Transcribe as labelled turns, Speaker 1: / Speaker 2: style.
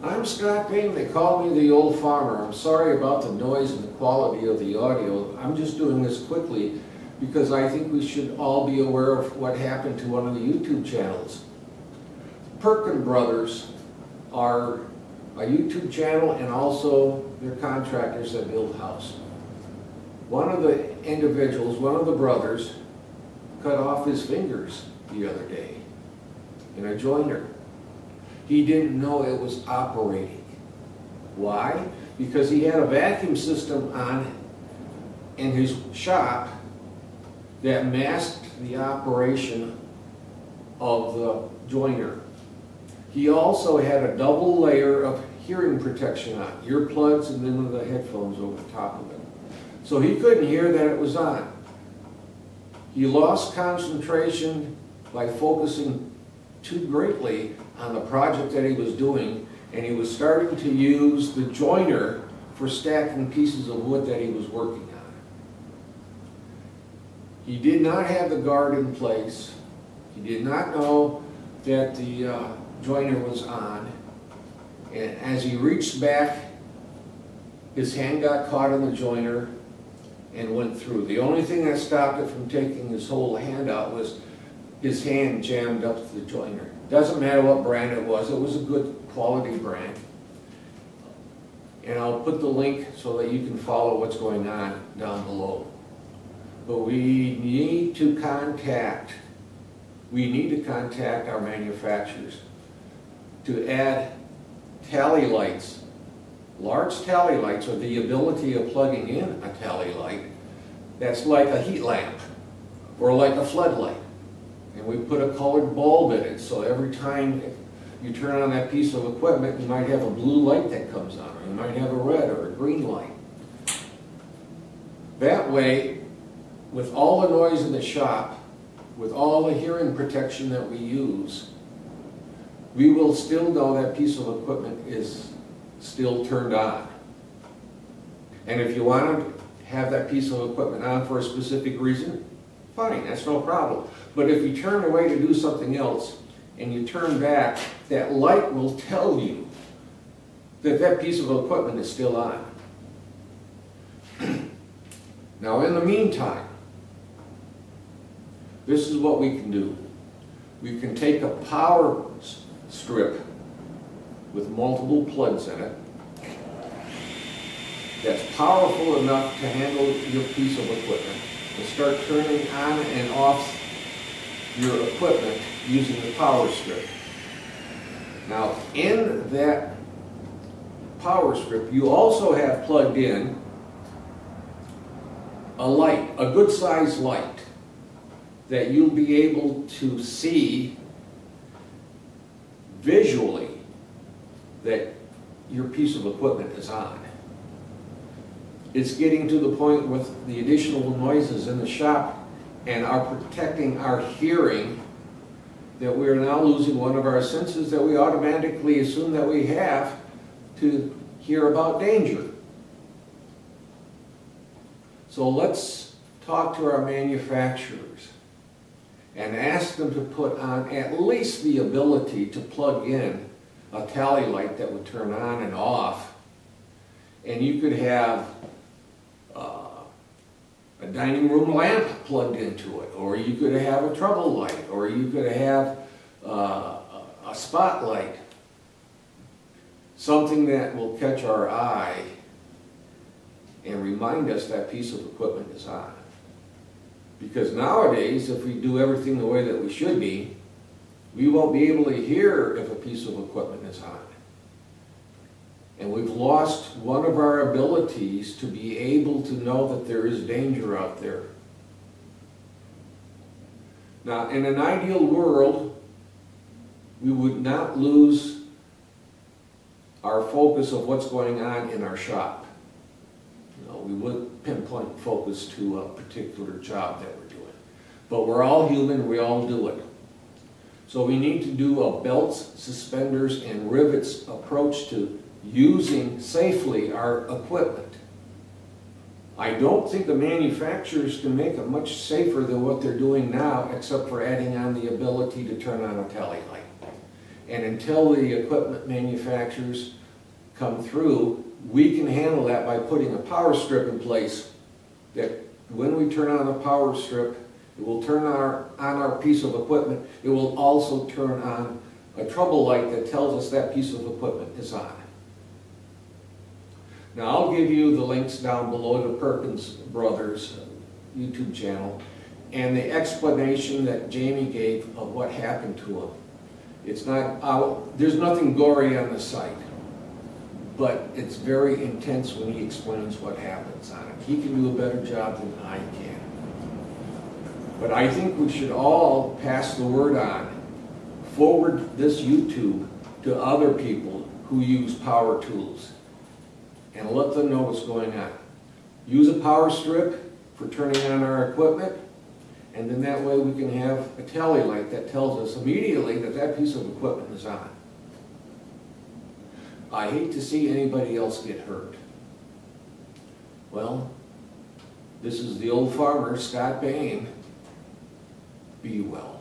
Speaker 1: I'm Scott Payne. They call me the old farmer. I'm sorry about the noise and the quality of the audio. I'm just doing this quickly because I think we should all be aware of what happened to one of the YouTube channels. Perkins brothers are a YouTube channel and also they're contractors that build houses. One of the individuals, one of the brothers, cut off his fingers the other day in a joiner. He didn't know it was operating. Why? Because he had a vacuum system on in his shop that masked the operation of the joiner. He also had a double layer of hearing protection on, earplugs and then the headphones over the top of it. So he couldn't hear that it was on. He lost concentration by focusing too greatly on the project that he was doing, and he was starting to use the joiner for stacking pieces of wood that he was working on. He did not have the guard in place. He did not know that the joiner was on, and as he reached back, his hand got caught in the joiner and went through. The only thing that stopped it from taking his whole hand out was his hand jammed up to the joiner. Doesn't matter what brand it was a good quality brand. And I'll put the link so that you can follow what's going on down below. But we need to contact our manufacturers to add tally lights, large tally lights, or the ability of plugging in a tally light that's like a heat lamp or like a floodlight. And we put a colored bulb in it, so every time you turn on that piece of equipment, you might have a blue light that comes on, or you might have a red or a green light. That way, with all the noise in the shop, with all the hearing protection that we use, we will still know that piece of equipment is still turned on. And if you want to have that piece of equipment on for a specific reason, fine, that's no problem. But if you turn away to do something else and you turn back, that light will tell you that that piece of equipment is still on. Now in the meantime, this is what we can do. We can take a power strip with multiple plugs in it that's powerful enough to handle your piece of equipment and start turning on and off your equipment using the power strip. Now in that power strip you also have plugged in a light, a good sized light that you'll be able to see visually that your piece of equipment is on. It's getting to the point with the additional noises in the shop and are protecting our hearing that we are now losing one of our senses that we automatically assume that we have to hear about danger. So let's talk to our manufacturers and ask them to put on at least the ability to plug in a tally light that would turn on and off, and you could have a dining room lamp plugged into it, or you could have a trouble light, or you could have a spotlight, something that will catch our eye and remind us that piece of equipment is on. Because nowadays, if we do everything the way that we should be, we won't be able to hear if a piece of equipment is on. And we've lost one of our abilities to be able to know that there is danger out there. Now, in an ideal world, we would not lose our focus of what's going on in our shop. You know, we would pinpoint focus to a particular job that we're doing. But we're all human, we all do it. So we need to do a belts, suspenders, and rivets approach to using safely our equipment. I don't think the manufacturers can make it much safer than what they're doing now, except for adding on the ability to turn on a tally light. And until the equipment manufacturers come through, we can handle that by putting a power strip in place that when we turn on the power strip, it will turn on our piece of equipment. It will also turn on a trouble light that tells us that piece of equipment is on. Now I'll give you the links down below to Perkins Brothers YouTube channel and the explanation that Jamie gave of what happened to him. It's not, there's nothing gory on the site, but it's very intense when he explains what happens on it. He can do a better job than I can. But I think we should all pass the word on, forward this YouTube to other people who use power tools and let them know what's going on. Use a power strip for turning on our equipment, and then that way we can have a tally light that tells us immediately that that piece of equipment is on. I hate to see anybody else get hurt. Well, this is the old farmer, Scott Bain. Be well.